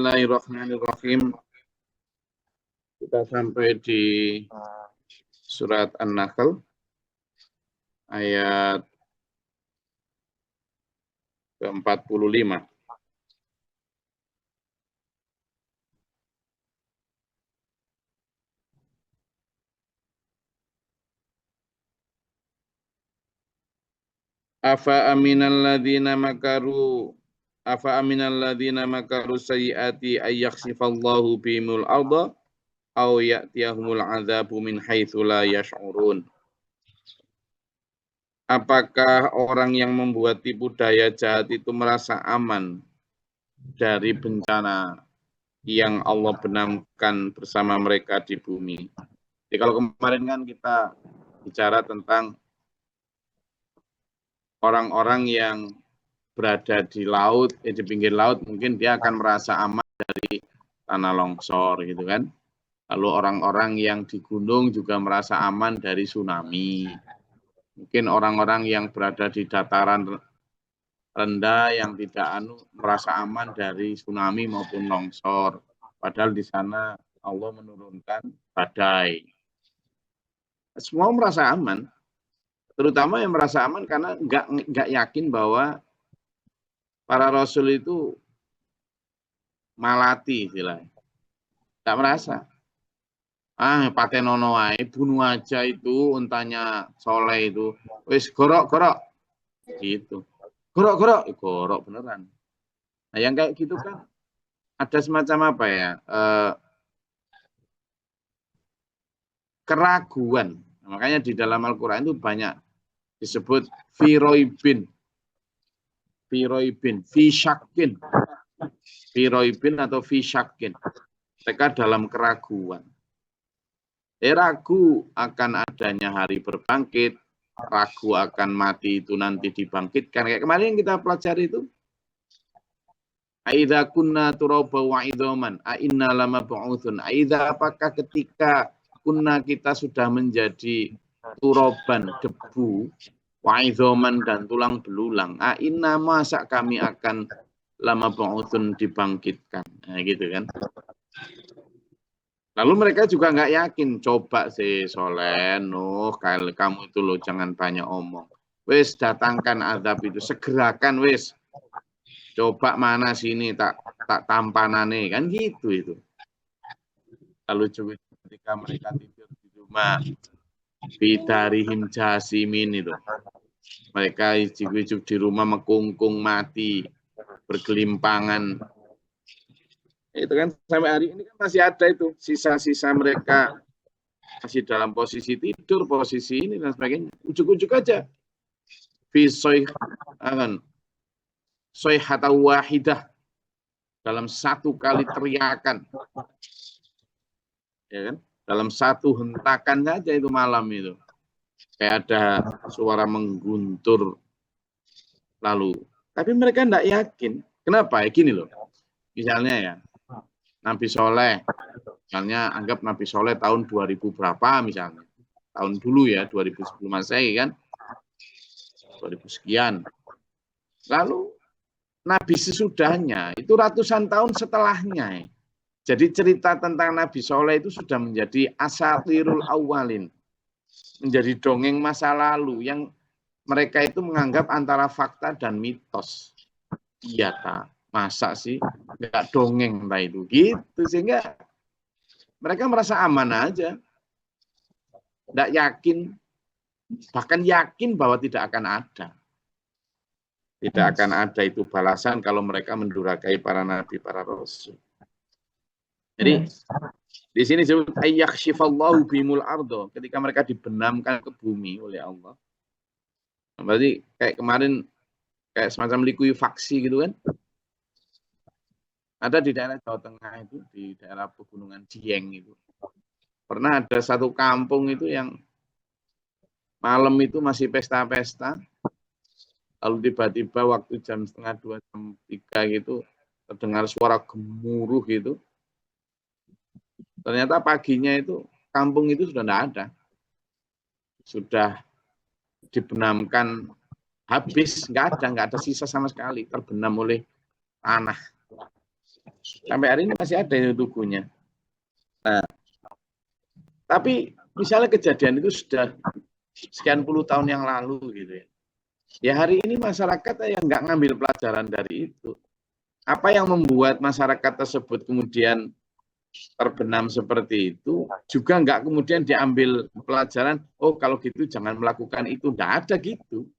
Bismillahirrahmanirrahim. Kita sampai di surat An-Nahl ayat ke-45. Afa aminal ladzina makaru sayyiati ayyakhsifallahu bihimul arda aw ya'tiyahumul adzabu min haitsu la yash'urun. Apakah orang yang membuat tipu daya jahat itu merasa aman dari bencana yang Allah benamkan bersama mereka di bumi? Jadi kalau kemarin kan kita bicara tentang orang-orang yang berada di laut, di pinggir laut, mungkin dia akan merasa aman dari tanah longsor gitu kan. Lalu orang-orang yang di gunung juga merasa aman dari tsunami. Mungkin orang-orang yang berada di dataran rendah yang tidak merasa aman dari tsunami maupun longsor. Padahal di sana Allah menurunkan badai. Semua merasa aman. Terutama yang merasa aman karena nggak yakin bahwa para rasul itu malati istilahnya. Nggak merasa. Patenono wae, bunuh aja itu untanya Soleh itu. Wis gorok gitu. Gorok beneran. Nah, yang kayak gitu kan ada semacam apa ya? Keraguan. Makanya di dalam Al-Qur'an itu banyak disebut firoibin, fisyakin. Firoibin atau fisyakin. Mereka dalam keraguan. Ragu akan adanya hari berbangkit, ragu akan mati itu nanti dibangkitkan. Kayak kemarin yang kita pelajari itu. Aidza kunna turaba wa idzaman, a inna lamab'utsun. Aidza apakah ketika kunna kita sudah menjadi turoban, debu, wa idzaman dan tulang belulang. A inna masa kami akan lamab'utsun dibangkitkan. Nah, gitu kan. Lalu mereka juga nggak yakin, coba sih Soleh, Nuh, kamu itu loh jangan banyak omong. Wis datangkan azab itu, segerakan wis. Coba mana sini tak tampanane, kan gitu itu. Lalu juga ketika mereka tidur di rumah, bidarihim jasimin itu. Mereka ijib-ijib di rumah mekungkung mati, bergelimpangan. Itu kan sampai hari ini kan masih ada itu sisa-sisa mereka masih dalam posisi tidur, posisi ini dan sebagainya. Ujuk-ujuk aja. Soyhata wahidah, dalam satu kali teriakan. Ya kan? Dalam satu hentakan saja itu malam itu. Kayak ada suara mengguntur. Lalu. Tapi mereka tidak yakin. Kenapa? Gini loh. Misalnya ya. Nabi Soleh, misalnya anggap Nabi Soleh tahun 2000 berapa misalnya. Tahun dulu ya, 2010 Masehi kan. 2000 sekian. Lalu Nabi sesudahnya, itu ratusan tahun setelahnya. Jadi cerita tentang Nabi Soleh itu sudah menjadi asatirul awalin. Menjadi dongeng masa lalu yang mereka itu menganggap antara fakta dan mitos. Iya tak? Masa sih nggak dongeng lah itu gitu, sehingga mereka merasa aman aja, nggak yakin, bahkan yakin bahwa tidak akan ada itu balasan kalau mereka mendurhakai para nabi, para rasul. Jadi di sini disebut ayyakhshifallahu bimul ardo, ketika mereka dibenamkan ke bumi oleh Allah. Berarti kayak kemarin kayak semacam likuifaksi gitu kan. Ada di daerah Jawa Tengah itu, di daerah pegunungan Dieng itu. Pernah ada satu kampung itu yang malam itu masih pesta-pesta. Lalu tiba-tiba waktu jam 1:30, jam 3 gitu, terdengar suara gemuruh gitu. Ternyata paginya itu, kampung itu sudah tidak ada. Sudah dibenamkan habis, nggak ada sisa sama sekali, terbenam oleh tanah. Sampai hari ini masih ada itu tugunya. Nah, tapi misalnya kejadian itu sudah sekian puluh tahun yang lalu gitu ya. Ya hari ini masyarakat yang nggak ngambil pelajaran dari itu. Apa yang membuat masyarakat tersebut kemudian terbenam seperti itu, juga nggak kemudian diambil pelajaran, oh kalau gitu jangan melakukan itu. Nggak ada gitu.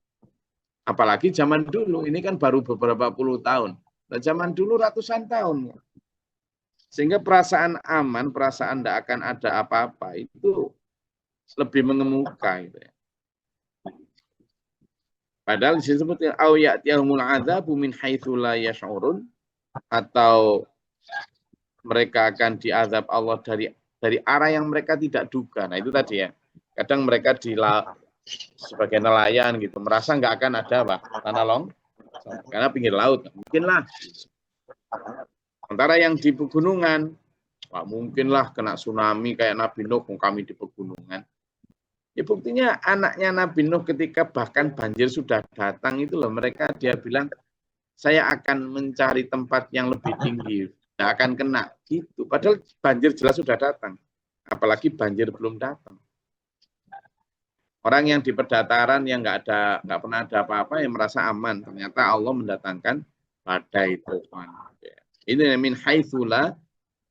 Apalagi zaman dulu, ini kan baru beberapa puluh tahun. Nah, zaman dulu ratusan tahun. Sehingga perasaan aman, perasaan tidak akan ada apa-apa, itu lebih mengemuka. Gitu ya. Padahal disebutnya au ya'tiyahumul adzabu min haitsu la yash'urun, atau mereka akan diazab Allah dari arah yang mereka tidak duga. Nah itu tadi ya. Kadang mereka sebagai nelayan gitu merasa nggak akan ada apa tanah karena pinggir laut. Mungkinlah. Sementara yang di pegunungan, wah, mungkinlah kena tsunami kayak Nabi Nuh, kami di pegunungan. Ya buktinya anaknya Nabi Nuh ketika bahkan banjir sudah datang itu loh, mereka dia bilang saya akan mencari tempat yang lebih tinggi, tidak akan kena gitu. Padahal banjir jelas sudah datang, apalagi banjir belum datang. Orang yang di pedataran yang nggak pernah ada apa-apa yang merasa aman, ternyata Allah mendatangkan badai tufan. Ini min haitsu la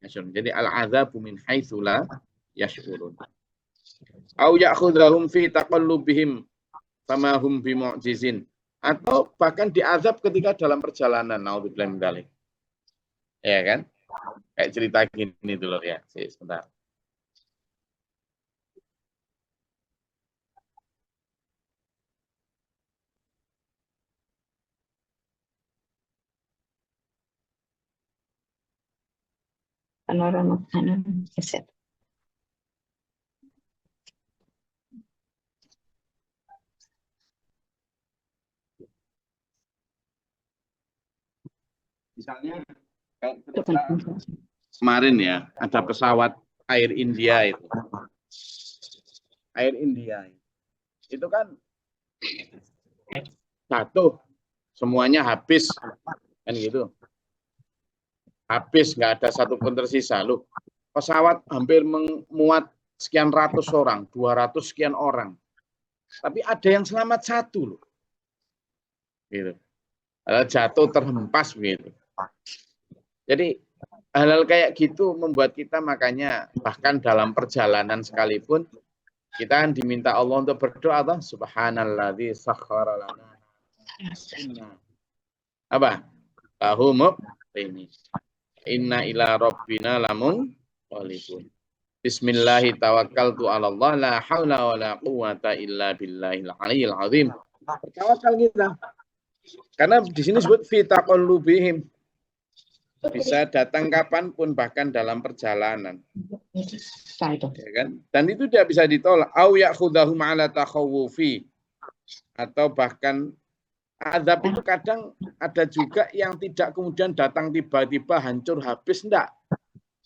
yashurun. Jadi al-adzabu min haitsu la yashurun. Au ya'khudhahum fi taqallubihim fama hum bimu'jizin, atau bahkan diazab ketika dalam perjalanan. Naudzubillah min dzalik. Ya kan? Kayak cerita gini dulu ya. Sebentar. Panorama kanan keset. Misalnya kemarin ya ada pesawat Air India itu. Air India itu kan jatuh, semuanya habis kan gitu. Habis, nggak ada satupun tersisa. Loh, pesawat hampir memuat sekian ratus orang, 200 sekian orang. Tapi ada yang selamat satu loh. Gitu. Jatuh terhempas begitu. Jadi hal-hal kayak gitu membuat kita makanya bahkan dalam perjalanan sekalipun kita kan diminta Allah untuk berdoa, Allah subhanalladzi sakhkhara lana apa? Lahum ini. Inna ila rabbina lamun qalibun. Bismillahi tawakkaltu 'ala Allah la haula wala quwata illa billahil aliyil azim. Tawakal kita. Karena di sini disebut fi taqallubihim. Bisa datang kapanpun, bahkan dalam perjalanan. Ya kan? Dan itu tidak bisa ditolak. Au ya'khudhahum 'ala takhawufi. Atau bahkan azab itu kadang ada juga yang tidak kemudian datang tiba-tiba hancur habis, enggak.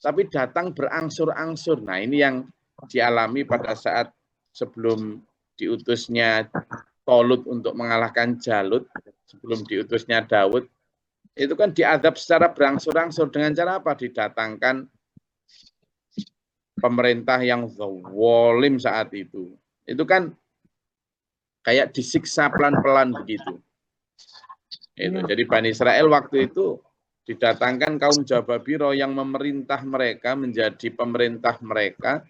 Tapi datang berangsur-angsur. Nah ini yang dialami pada saat sebelum diutusnya Tolut untuk mengalahkan Jalut, sebelum diutusnya Daud. Itu kan diadab secara berangsur-angsur. Dengan cara apa? Didatangkan pemerintah yang zalim saat itu. Itu kan kayak disiksa pelan-pelan begitu. Itu. Jadi Bani Israel waktu itu didatangkan kaum Jababiro yang memerintah mereka, menjadi pemerintah mereka,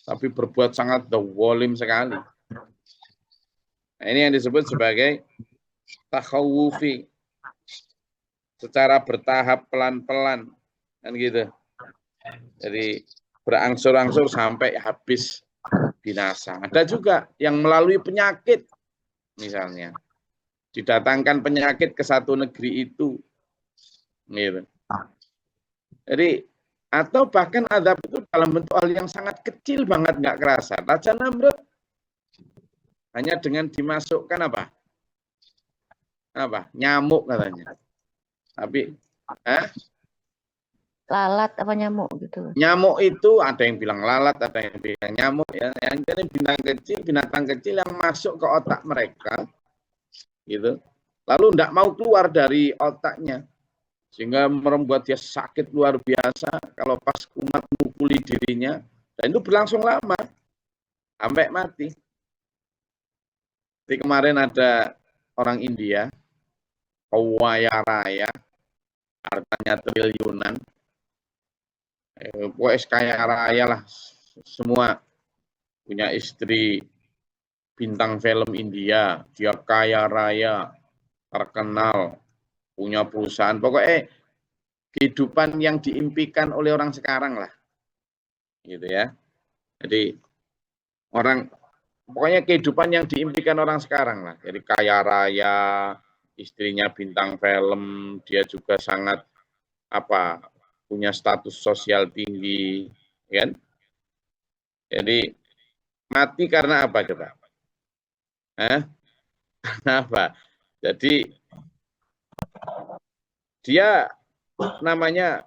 tapi berbuat sangat zalim sekali. Nah, ini yang disebut sebagai takhawufi. Secara bertahap pelan-pelan kan gitu. Jadi berangsur-angsur sampai habis binasa. Ada juga yang melalui penyakit, misalnya didatangkan penyakit ke satu negeri itu, gitu. Jadi atau bahkan azab itu dalam bentuk hal yang sangat kecil banget, nggak kerasa. Raja Namrud hanya dengan dimasukkan apa nyamuk katanya. Tapi lalat apa nyamuk gitu. Nyamuk itu ada yang bilang lalat, ada yang bilang nyamuk ya. Yang ini binatang kecil yang masuk ke otak mereka gitu. Lalu tidak mau keluar dari otaknya. Sehingga membuat dia sakit luar biasa kalau pas kumat mukuli dirinya. Dan itu berlangsung lama, sampai mati. Jadi kemarin ada orang India, kaya raya, hartanya triliunan. Pokoknya kaya raya lah, semua punya istri bintang film India, dia kaya raya, terkenal, punya perusahaan, pokoknya kehidupan yang diimpikan oleh orang sekarang lah, gitu ya. Jadi orang, pokoknya kehidupan yang diimpikan orang sekarang lah. Jadi kaya raya, istrinya bintang film, dia juga sangat punya status sosial tinggi, kan? Jadi mati karena apa coba? Kenapa? Jadi dia namanya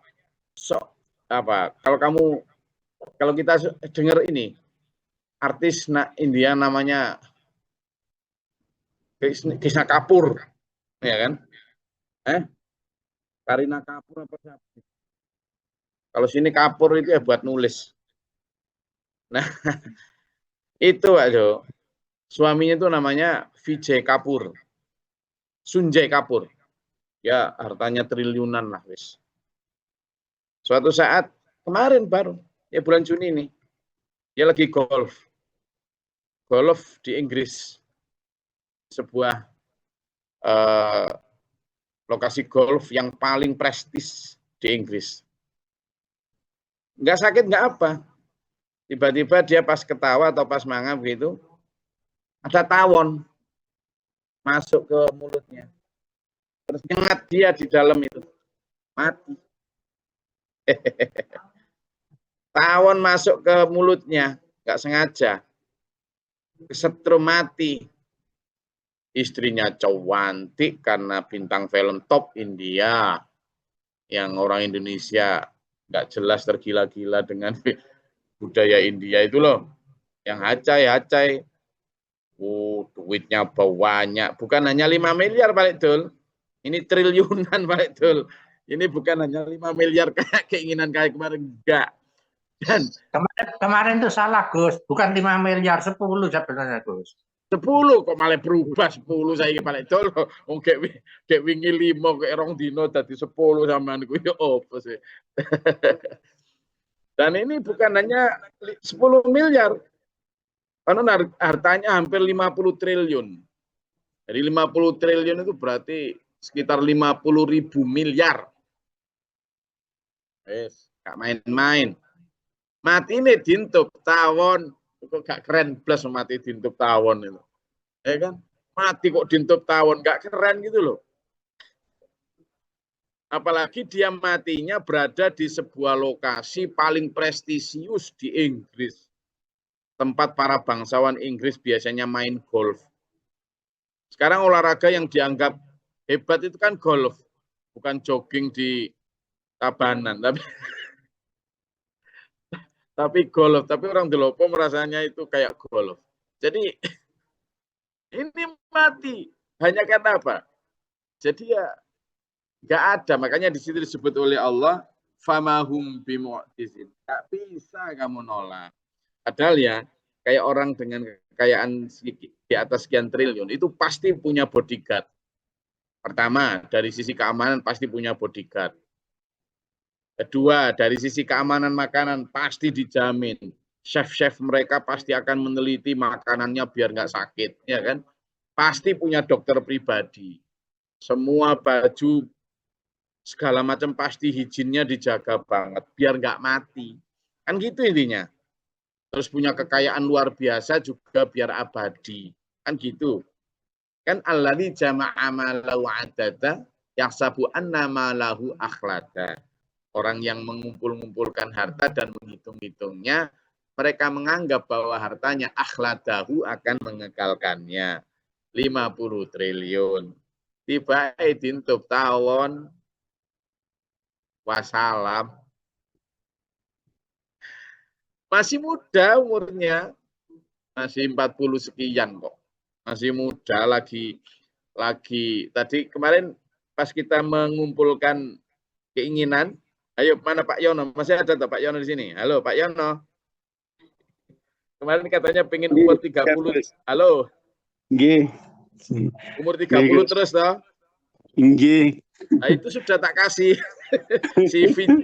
kalau kita dengar ini artis India namanya Krishna Kapoor, ya kan? Kareena Kapoor apa siapa? Kalau sini Kapoor itu ya buat nulis. Nah, itu Pak Jo. Suaminya itu namanya Vijay Kapoor. Sunjay Kapoor. Ya, hartanya triliunan lah, wis. Suatu saat kemarin baru, ya bulan Juni ini, dia lagi golf di Inggris, sebuah lokasi golf yang paling prestis di Inggris. Nggak sakit, nggak apa. Tiba-tiba dia pas ketawa atau pas mangap gitu, ada tawon masuk ke mulutnya. Terus nyengat dia di dalam itu. Mati. Tawon masuk ke mulutnya, nggak sengaja. Kesetrum, mati. Istrinya cantik karena bintang film top India. Yang orang Indonesia nggak jelas tergila-gila dengan budaya India itu loh. Yang hacai. Duitnya banyak. Bukan hanya 5 miliar Pak Dul. Ini triliunan Pak Dul. Ini bukan hanya 5 miliar kayak keinginan kayak kemarin. Enggak. Dan kemarin itu salah Gus. Bukan 5 miliar, 10 sebenarnya Gus. 10 kok malah berubah 10 saya Pak Dul. Kayak wingi 5 kayak rong dino dadi 10 sampean iku ya opo sih. Dan ini bukan hanya 10 miliar. Karena hartanya hampir 50 triliun. Jadi 50 triliun itu berarti sekitar 50.000 miliar. Gak main-main. Mati ini dintup tawon. Kok gak keren plus mati dintup tawon itu. Ya kan? Mati kok dintup tawon. Gak keren gitu loh. Apalagi dia matinya berada di sebuah lokasi paling prestisius di Inggris. Tempat para bangsawan Inggris biasanya main golf. Sekarang olahraga yang dianggap hebat itu kan golf, bukan jogging di Tabanan, tapi golf. Tapi orang Delopo merasanya itu kayak golf. Jadi ini mati hanya karena apa? Jadi ya nggak ada. Makanya di situ disebut oleh Allah, famahum bimu'jizin. Nggak bisa kamu nolak. Padahal ya, kayak orang dengan kekayaan di atas sekian triliun, itu pasti punya bodyguard. Pertama, dari sisi keamanan pasti punya bodyguard. Kedua, dari sisi keamanan makanan pasti dijamin. Chef-chef mereka pasti akan meneliti makanannya biar nggak sakit, ya kan? Pasti punya dokter pribadi. Semua baju, segala macam pasti higiennya dijaga banget, biar nggak mati. Kan gitu intinya. Terus punya kekayaan luar biasa juga biar abadi. Kan gitu. Kan alladzi jama'a malahu adada yahsabu anna malahu akhlada. Orang yang mengumpul-ngumpulkan harta dan menghitung-hitungnya, mereka menganggap bahwa hartanya akhladahu akan mengekalkannya. 50 triliun. Tiba dintup tawon. Wassalam. Masih muda umurnya, masih 40 sekian kok. Masih muda lagi tadi kemarin pas kita mengumpulkan keinginan. Ayo, mana Pak Yono? Masih ada tak Pak Yono di sini? Halo Pak Yono. Kemarin katanya pengen umur 30. Halo. Nggih. Umur 30 terus toh? Nggih. Nah, itu sudah tak kasih. Si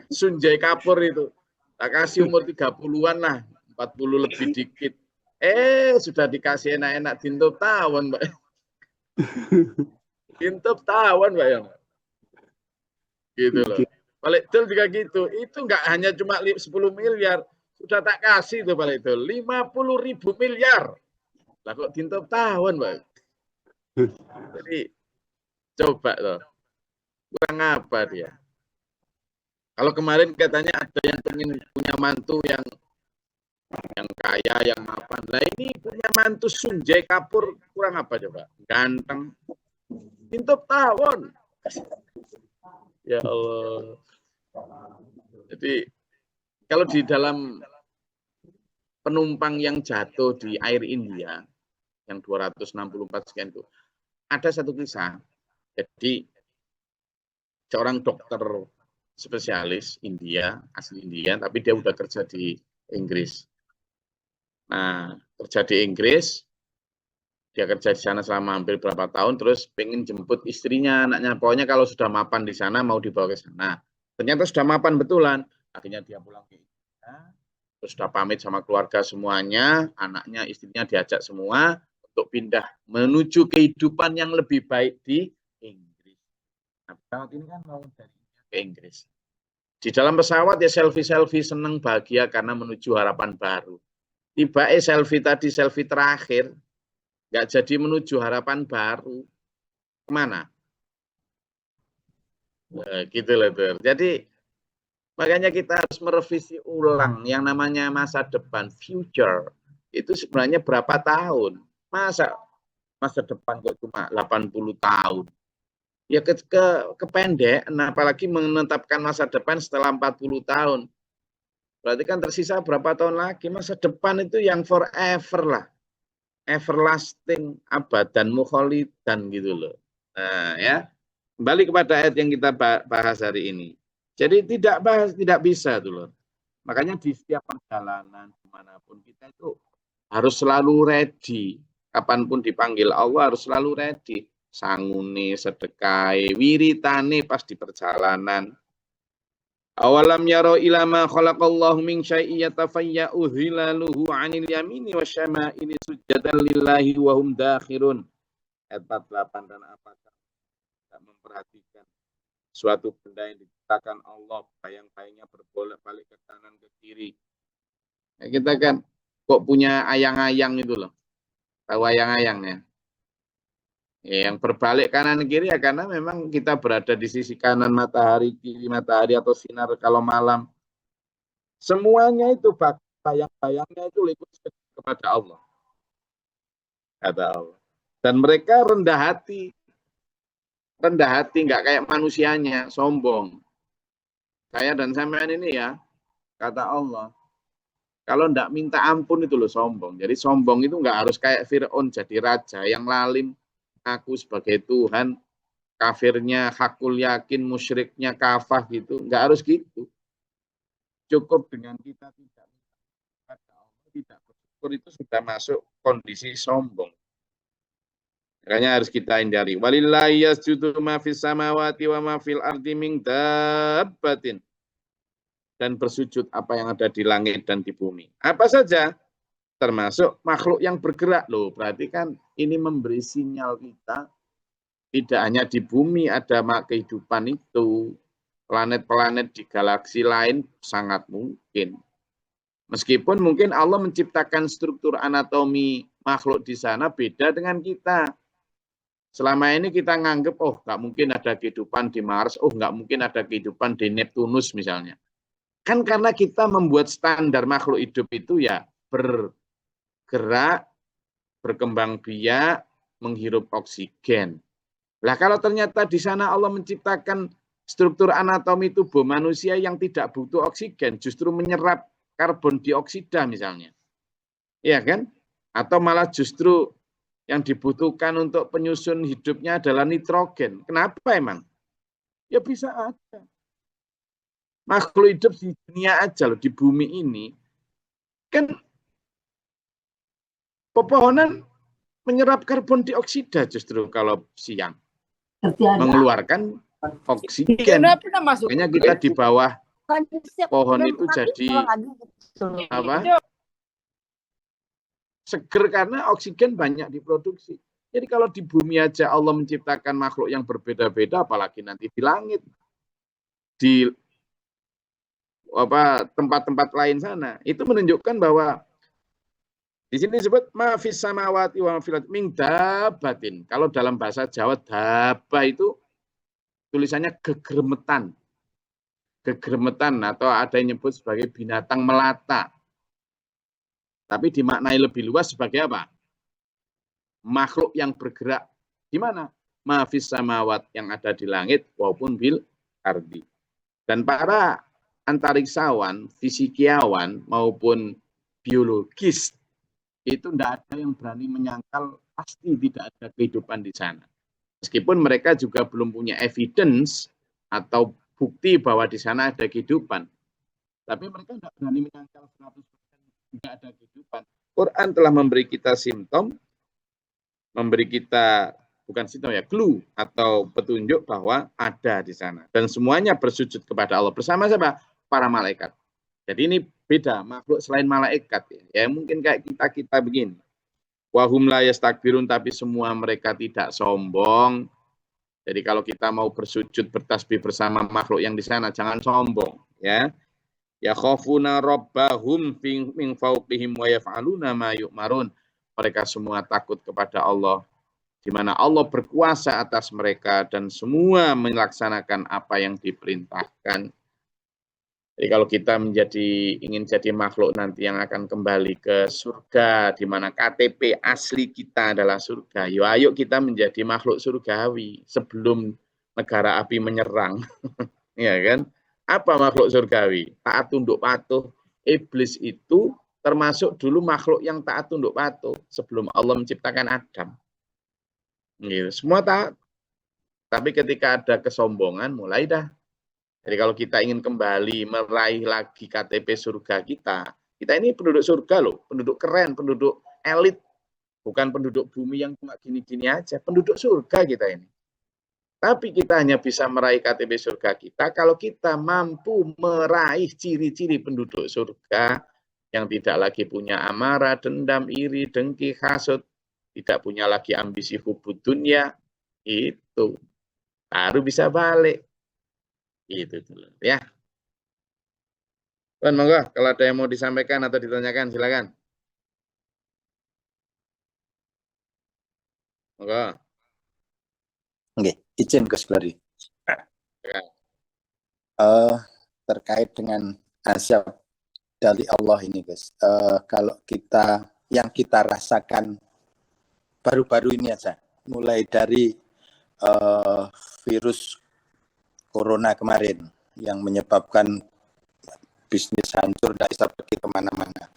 Sunjay Kapur itu. Tak kasih umur 30-an lah. 40 lebih dikit. Sudah dikasih enak-enak tintup tawon, Mbak. Tintup tawon, Mbak Yono. Gitu loh. Balik Dul juga gitu. Itu enggak hanya cuma 10 miliar. Sudah tak kasih tuh balik Dul. 50.000 miliar. Lah kok tintup tawon, Mbak. Jadi coba loh. Kurang apa dia? Kalau kemarin katanya ada yang ingin punya mantu yang kaya, yang mapan. Nah ini punya mantu Sunjay Kapur kurang apa coba? Ganteng. Tintup tawon. Ya Allah. Jadi kalau di dalam penumpang yang jatuh di Air India yang 264 sekian itu ada satu kisah. Jadi seorang dokter spesialis India, asli India, tapi dia udah kerja di Inggris. Nah, kerja di Inggris, dia kerja di sana selama hampir berapa tahun, terus pengen jemput istrinya, anaknya. Pokoknya kalau sudah mapan di sana, mau dibawa ke sana. Ternyata sudah mapan betulan. Akhirnya dia pulang ke Indonesia, terus sudah pamit sama keluarga semuanya, anaknya, istrinya diajak semua untuk pindah menuju kehidupan yang lebih baik di Inggris. Nah, pesawat ini kan mau dari India ke Inggris. Di dalam pesawat ya selfie-selfie, senang, bahagia karena menuju harapan baru. Tiba selfie tadi, selfie terakhir, nggak jadi menuju harapan baru. Kemana? Nah, gitu loh tuh. Jadi makanya kita harus merevisi ulang yang namanya masa depan, future. Itu sebenarnya berapa tahun? Masa depan kok cuma 80 tahun? Ya kependek, nah apalagi menetapkan masa depan setelah 40 tahun. Berarti kan tersisa berapa tahun lagi? Masa depan itu yang forever lah. Everlasting, abadan, mukholidan gitu loh. Nah ya, kembali kepada ayat yang kita bahas hari ini. Jadi tidak bisa tuh loh. Makanya di setiap perjalanan dimanapun kita itu harus selalu ready. Kapanpun dipanggil Allah harus selalu ready. Sangune, sedekai, wiritane pas di perjalanan. Awalam yaro ilama khalaqallahu min syai'in yatafayya'u hilaluhu 'anil yamini wasyama'ili sujadan lillahi wa hum dakhirun. Ayat 48, dan apakah tidak memperhatikan suatu benda yang diciptakan Allah, bayang-bayangnya berbolak-balik ke kanan ke kiri. Ya, kita kan kok punya ayang-ayang itu loh. Tahu ayang-ayangnya? Ya, yang berbalik kanan kiri ya karena memang kita berada di sisi kanan matahari, kiri matahari atau sinar kalau malam. Semuanya itu bayang-bayangnya itu ikut kepada Allah. Kata Allah. Dan mereka rendah hati nggak kayak manusianya, sombong. Saya dan sampean ini ya, kata Allah, kalau nggak minta ampun itu loh sombong. Jadi sombong itu nggak harus kayak Fir'aun jadi raja yang lalim, aku sebagai Tuhan, kafirnya hakul yakin, musyriknya kafah gitu, nggak harus gitu. Cukup dengan kita tidak bersyukur itu sudah masuk kondisi sombong. Makanya harus kita hindari. Walillahi yasjudu ma fis samawati wa ma fil ardi min dabbatin. Dan bersujud apa yang ada di langit dan di bumi. Apa saja? Termasuk makhluk yang bergerak loh. Berarti kan ini memberi sinyal kita tidak hanya di bumi ada kehidupan itu. Planet-planet di galaksi lain sangat mungkin. Meskipun mungkin Allah menciptakan struktur anatomi makhluk di sana beda dengan kita. Selama ini kita nganggep, oh nggak mungkin ada kehidupan di Mars, oh nggak mungkin ada kehidupan di Neptunus misalnya. Kan karena kita membuat standar makhluk hidup itu ya bergerak, berkembang biak, menghirup oksigen. Lah kalau ternyata di sana Allah menciptakan struktur anatomi tubuh manusia yang tidak butuh oksigen, justru menyerap karbon dioksida misalnya. Iya kan? Atau malah justru yang dibutuhkan untuk penyusun hidupnya adalah nitrogen. Kenapa emang? Ya bisa aja. makhluk hidup di dunia aja loh, di bumi ini kan pepohonan menyerap karbon dioksida justru kalau siang, mengeluarkan oksigen. Makanya kita di bawah pohon itu jadi apa? Seger karena oksigen banyak diproduksi. Jadi kalau di bumi aja Allah menciptakan makhluk yang berbeda-beda, apalagi nanti di langit, di tempat-tempat lain sana, itu menunjukkan bahwa di sini disebut ma fis samawati wa ma fil ardi min dabbatin. Kalau dalam bahasa Jawa dabba itu tulisannya gegermetan. Gegermetan atau ada yang nyebut sebagai binatang melata. Tapi dimaknai lebih luas sebagai apa? Makhluk yang bergerak di mana? Ma fis samawat, yang ada di langit maupun bil ardi. Dan para antariksawan, fisikiawan maupun biologis itu tidak ada yang berani menyangkal pasti tidak ada kehidupan di sana. Meskipun mereka juga belum punya evidence atau bukti bahwa di sana ada kehidupan. Tapi mereka tidak berani menyangkal 100% tidak ada kehidupan. Quran telah memberi kita simptom, memberi kita, bukan simptom ya, clue atau petunjuk bahwa ada di sana. Dan semuanya bersujud kepada Allah. Bersama siapa? Para malaikat. Jadi ini beda, makhluk selain malaikat. Ya mungkin kayak kita begini. Wahum la yastakbirun, tapi semua mereka tidak sombong. Jadi kalau kita mau bersujud bertasbih bersama makhluk yang di sana, jangan sombong. Ya khafuna rabbahum min fawqihim wa yaf'aluna ma yu'marun. Mereka semua takut kepada Allah, di mana Allah berkuasa atas mereka dan semua melaksanakan apa yang diperintahkan. Jadi kalau kita ingin jadi makhluk nanti yang akan kembali ke surga, di mana KTP asli kita adalah surga, ayo kita menjadi makhluk surgawi sebelum negara api menyerang. Ya kan? Apa makhluk surgawi? Taat tunduk patuh. Iblis itu termasuk dulu makhluk yang taat tunduk patuh sebelum Allah menciptakan Adam. Gitu. Semua taat. Tapi ketika ada kesombongan, mulai dah. Jadi kalau kita ingin kembali meraih lagi KTP surga kita ini penduduk surga loh, penduduk keren, penduduk elit, bukan penduduk bumi yang cuma gini-gini aja, penduduk surga kita ini. Tapi kita hanya bisa meraih KTP surga kita kalau kita mampu meraih ciri-ciri penduduk surga yang tidak lagi punya amarah, dendam, iri, dengki, hasud, tidak punya lagi ambisi hubud dunia, itu baru bisa balik. Itu dulu ya. Tuan, monggo kalau ada yang mau disampaikan atau ditanyakan silakan. Monggo. Oke, izin Gus Glari. Ya. Terkait dengan azab dari Allah ini, Gus. Kalau yang kita rasakan baru-baru ini aja, mulai dari virus Corona kemarin yang menyebabkan bisnis hancur, tidak bisa pergi kemana-mana.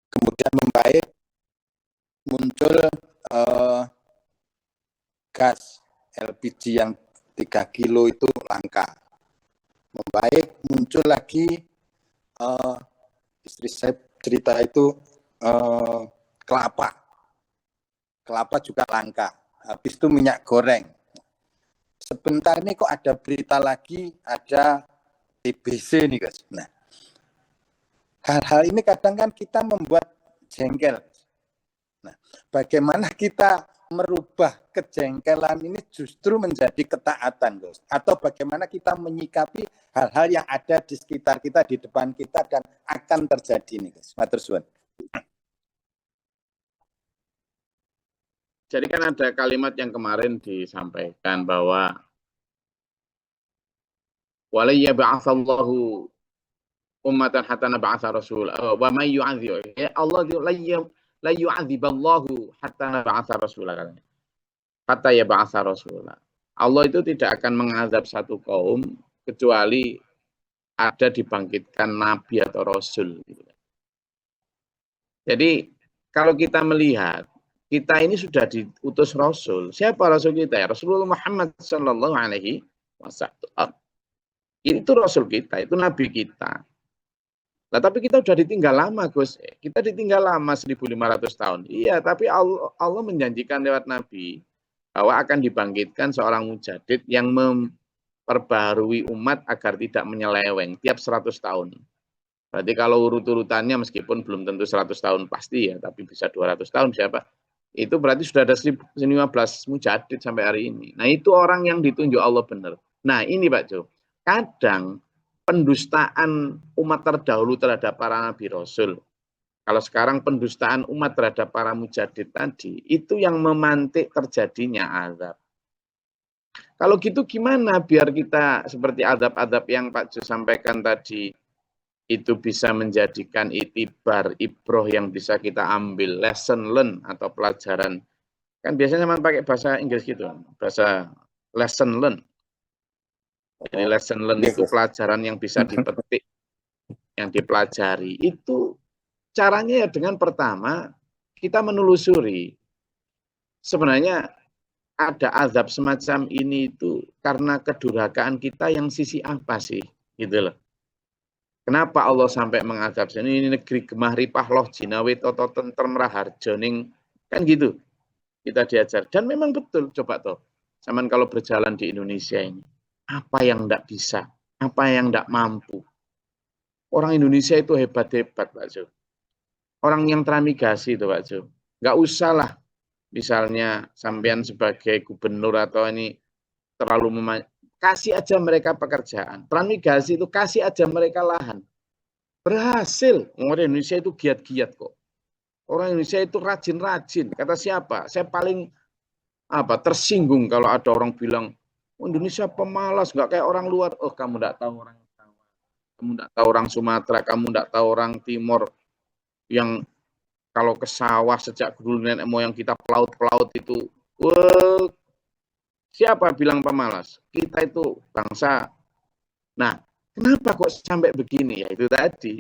Kemudian membaik, muncul gas LPG yang 3 kilo itu langka. Membaik, muncul lagi istri saya cerita itu kelapa juga langka. Habis itu minyak goreng. Sebentar ini kok ada berita lagi, ada TBC nih guys. Nah, hal-hal ini kadang kan kita membuat jengkel. Nah, bagaimana kita merubah kejengkelan ini justru menjadi ketaatan, guys? Atau bagaimana kita menyikapi hal-hal yang ada di sekitar kita, di depan kita dan akan terjadi nih, guys. Matur suwun. Jadi kan ada kalimat yang kemarin disampaikan bahwa walayya ba'atsallahu ummatan hatta nab'atsa rasul wa may yu'adzib. Allah la yu'adziballahu hatta nab'atsa rasul. Hatta yab'atsa rasul. Allah itu tidak akan mengazab satu kaum kecuali ada dibangkitkan nabi atau rasul. Jadi kalau kita melihat kita ini sudah diutus Rasul. Siapa Rasul kita? Ya Rasulullah Muhammad Sallallahu Alaihi Wasallam. Itu Rasul kita, itu Nabi kita. Nah, tapi kita udah ditinggal lama, Gus. Kita ditinggal lama 1.500 tahun. Iya, tapi Allah menjanjikan lewat Nabi bahwa akan dibangkitkan seorang mujadid yang memperbarui umat agar tidak menyeleweng tiap 100 tahun. Berarti kalau urut-urutannya meskipun belum tentu 100 tahun pasti ya, tapi bisa 200 tahun siapa? Itu berarti sudah ada 15 mujadid sampai hari ini. Nah, itu orang yang ditunjuk Allah benar. Nah, ini Pak Jo. Kadang pendustaan umat terdahulu terhadap para nabi rasul. Kalau sekarang pendustaan umat terhadap para mujadid tadi, itu yang memantik terjadinya azab. Kalau gitu gimana biar kita seperti adab-adab yang Pak Jo sampaikan tadi, itu bisa menjadikan itibar, ibroh yang bisa kita ambil, lesson learn atau pelajaran. Kan biasanya sama pakai bahasa Inggris gitu, bahasa lesson learn. Jadi lesson learn itu pelajaran yang bisa dipetik, yang dipelajari. Itu caranya ya dengan pertama, kita menelusuri. Sebenarnya ada azab semacam ini itu karena kedurhakaan kita yang sisi apa sih? Gitu loh. Kenapa Allah sampai mengazab ini negeri gemah ripah loh jinawe toto tentrem raharjo ning kan gitu kita diajar dan memang betul coba toh zaman kalau berjalan di Indonesia ini apa yang tidak bisa apa yang tidak mampu orang Indonesia itu hebat-hebat Pak Jo orang yang transmigrasi itu Pak Jo nggak usah lah misalnya sampean sebagai gubernur atau ini terlalu kasih aja mereka pekerjaan. Transmigrasi itu kasih aja mereka lahan. Berhasil. Orang Indonesia itu giat-giat kok. Orang Indonesia itu rajin-rajin. Kata siapa? Saya paling tersinggung kalau ada orang bilang, oh, Indonesia pemalas, nggak kayak orang luar. Oh, kamu nggak tahu orang Jawa. Kamu nggak tahu orang Sumatera. Kamu nggak tahu orang Timur. Yang kalau ke sawah sejak dulu nenek moyang kita pelaut-pelaut itu. Siapa bilang pemalas? Kita itu bangsa. Nah, kenapa kok sampai begini? Ya itu tadi.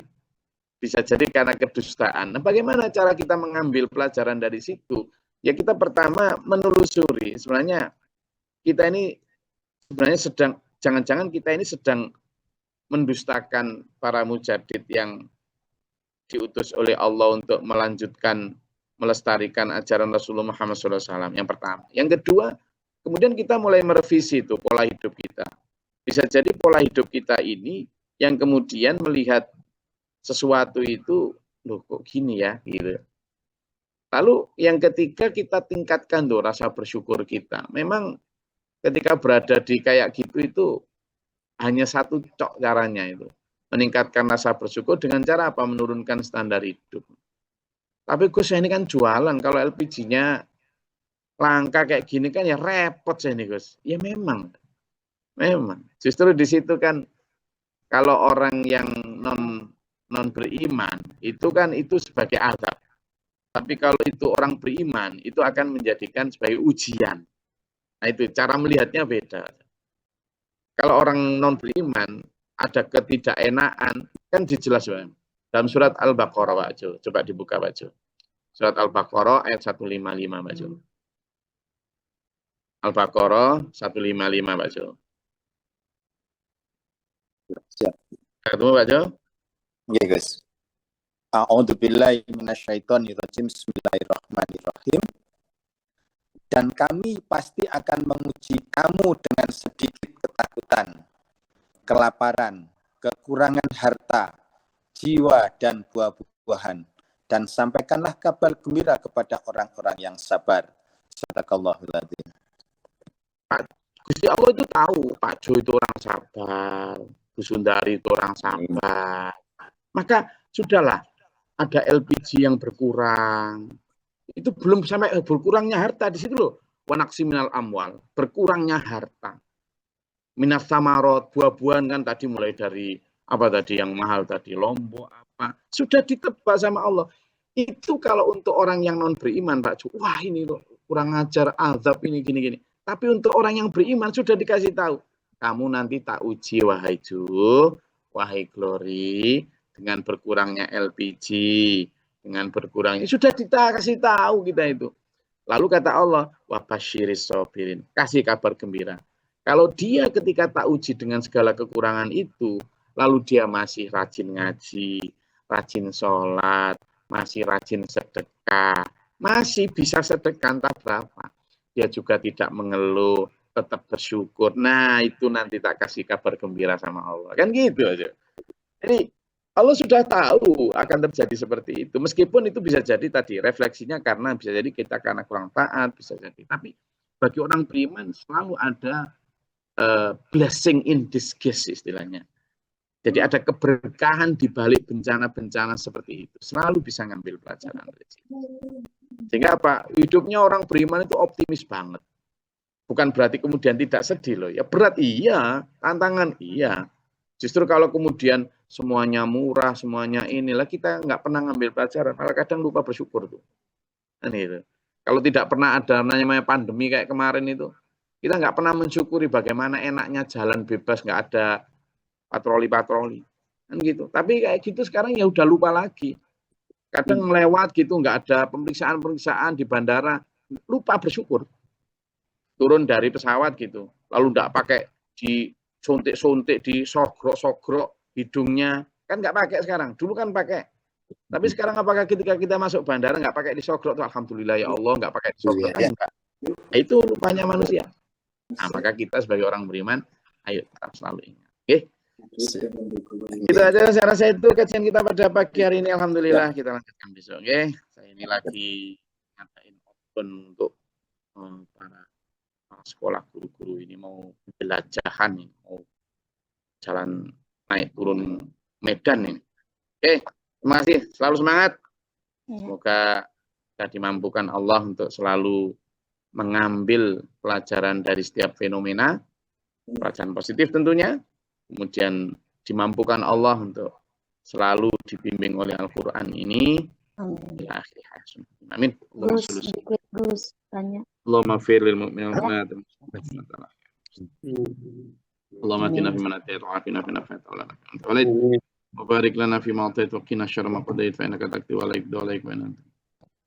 Bisa jadi karena kedustaan. Nah, bagaimana cara kita mengambil pelajaran dari situ? Ya kita pertama menelusuri. Sebenarnya kita ini sedang, jangan-jangan kita ini sedang mendustakan para mujadid yang diutus oleh Allah untuk melanjutkan, melestarikan ajaran Rasulullah Muhammad SAW. Yang pertama. Yang kedua, kemudian kita mulai merevisi itu pola hidup kita. Bisa jadi pola hidup kita ini yang kemudian melihat sesuatu itu, loh kok gini ya, gitu. Lalu yang ketiga kita tingkatkan tuh rasa bersyukur kita. Memang ketika berada di kayak gitu itu hanya satu caranya itu. Meningkatkan rasa bersyukur dengan cara apa? Menurunkan standar hidup. Tapi Gus ini kan jualan, kalau LPG-nya langka kayak gini kan ya repot saya nih Gus. Ya memang. Justru di situ kan kalau orang yang non beriman itu kan itu sebagai azab. Tapi kalau itu orang beriman itu akan menjadikan sebagai ujian. Nah itu cara melihatnya beda. Kalau orang non beriman ada ketidakenaan kan dijelaskan dalam surat Al-Baqarah Pak Jo. Coba dibuka Pak Jo. Surat Al-Baqarah ayat 155 Pak Jo. Al-Baqarah 155 Pak Jo. Siap. Ketemu Pak Jo? Iya guys. A'udzubillahi minasyaitonirrajim. Bismillahirrahmanirrahim. Dan kami pasti akan menguji kamu dengan sedikit ketakutan, kelaparan, kekurangan harta, jiwa dan buah-buahan. Dan sampaikanlah kabar gembira kepada orang-orang yang sabar. Sadaqallahul adzim. Gusti Allah itu tahu Pak Jo itu orang sabar, Bu Sundari itu orang sabar. Maka sudahlah, ada LPG yang berkurang. Itu belum sampai berkurangnya harta di situ loh. Wanaksi minal amwal, berkurangnya harta. Minas samarot, buah-buahan kan tadi mulai dari apa tadi yang mahal tadi, lombok apa. Sudah ditebak sama Allah. Itu kalau untuk orang yang non beriman Pak Jo, wah ini loh kurang ajar, azab ini gini-gini. Tapi untuk orang yang beriman sudah dikasih tahu. Kamu nanti tak uji wahai Jo, wahai Glory, dengan berkurangnya LPG, dengan berkurangnya. Sudah kita kasih tahu kita itu. Lalu kata Allah, wabasyiris sobirin. Kasih kabar gembira. Kalau dia ketika tak uji dengan segala kekurangan itu, lalu dia masih rajin ngaji, rajin sholat, masih rajin sedekah, masih bisa sedekah entah berapa, dia juga tidak mengeluh, tetap bersyukur. Nah, itu nanti tak kasih kabar gembira sama Allah. Kan gitu aja. Jadi Allah sudah tahu akan terjadi seperti itu. Meskipun itu bisa jadi tadi refleksinya karena bisa jadi kita karena kurang taat, bisa jadi. Tapi bagi orang beriman selalu ada blessing in disguise istilahnya. Jadi ada keberkahan di balik bencana-bencana seperti itu. Selalu bisa ngambil pelajaran dari situ. Sehingga apa? Hidupnya orang beriman itu optimis banget. Bukan berarti kemudian tidak sedih loh. Ya berat iya, tantangan iya. Justru kalau kemudian semuanya murah, semuanya inilah kita nggak pernah ngambil pelajaran. Malah kadang lupa bersyukur tuh. Itu. Kalau tidak pernah ada namanya pandemi kayak kemarin itu, kita nggak pernah mensyukuri bagaimana enaknya jalan bebas, nggak ada patroli-patroli. Kan gitu. Tapi kayak gitu sekarang ya udah lupa lagi. Kadang melewat gitu, nggak ada pemeriksaan-pemeriksaan di bandara, lupa bersyukur. Turun dari pesawat gitu, lalu nggak pakai disuntik-suntik, disogrok-sogrok hidungnya, kan nggak pakai sekarang. Dulu kan pakai. Tapi sekarang apakah ketika kita masuk bandara nggak pakai disogrok tuh alhamdulillah ya Allah nggak pakai disogrok kan enggak. Nah, itu lupanya manusia. Nah, maka kita sebagai orang beriman, ayo tetap selalu ingat. Oke. Itu aja saya rasa itu kajian kita pada pagi hari ini. Alhamdulillah kita lanjutkan besok. Oke. Saya ini lagi ngatain open untuk para sekolah guru-guru ini mau jelajahan ini, mau jalan naik turun medan ini. Oke. Terima kasih. Selalu semangat. Semoga kita dimampukan Allah untuk selalu mengambil pelajaran dari setiap fenomena, pelajaran positif tentunya, kemudian dimampukan Allah untuk selalu dibimbing oleh Al-Quran ini. Amin. Gus, tanya. Allahumma firlil mu'minin Allahumma atina fi man atayt wa afina fi nafat wa wa barik lana fi ma atayt wa qina syarra ma qadayt fa innaka taqdi wa la yuqda alayka wa anta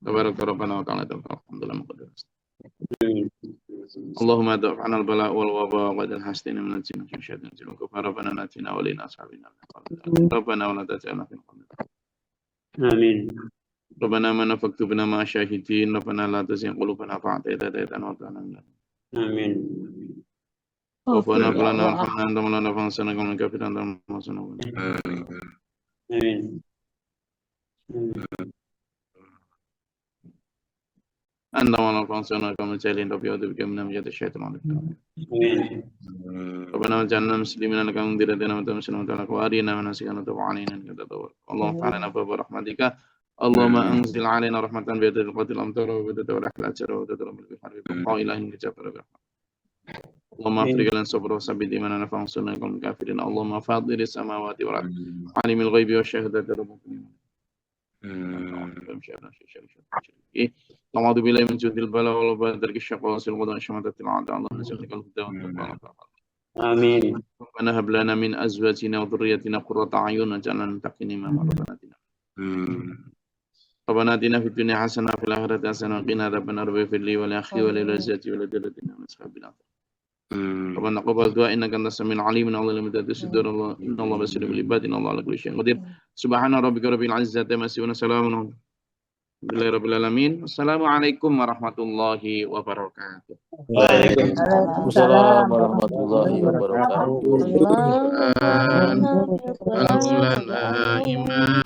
tabaraka rabbana wa ta'ala alhamdulillah muqaddas. Allahumma da'fa'na al-bala' wal waba wa qadal hasdina min al-jinni wa syaitan wa kafara rabbana natina wa lina ashabina rabbana wa la taj'alna fi al-qadr. Amin. Rabbana man faktubna ma syahidin rabbana la tuzigh qulubana ba'da idh hadaytana wa hab lana Amin. Rabbana lana warhamna anta maulana fansana kama kafiran anta masana. Amin. Anta maulana fansana kama jalin rabbi wa bika min amjad syaitan. Amin. Rabbana waj'alna muslimina laka mundiratina wa tamsina wa ta'ala wa arina manasikana tub alaina innaka tawwab. Allahumma fa'alna bi rahmatika. Allahumma anzil alaina rahmatan bi yadil qatil amtar wa bi tawal ahlajara wa tadram bil harbi wa ilahin jabbar bi rahmat. Allahumma afriq lana sabra wa sabbit imanana fansana kal kafirin. Allahumma fadiris samawati wal ardi alimil ghaibi wasyahadati rabbuna. أعوذ بالله من جود البلاء والوباء درك الشقاء والقضاء شماتة العداء اللهم نسألك الهدى والتقى. Amin. ربنا هب لنا من أزواجنا وذريتنا قرة أعين واجعلنا للمتقين إماما. ربنا آتنا في الدنيا حسنة وفي الآخرة حسنة وقنا عذاب النار واغفر لي ولأخي ولزوجتي ولذريتنا من أصحاب النار. ربنا تقبل دعاء إنك أنت السميع العليم إن الله لم يدع الصدور إن الله بصير بالعباد إن الله على كل شيء قدير. سبحان ربك رب العزة عما يصفون وسلام على رب العالمين. Wassalamualaikum warahmatullahi wabarakatuh. Waalaikumsalam warahmatullahi wabarakatuh. Alhamdulillah.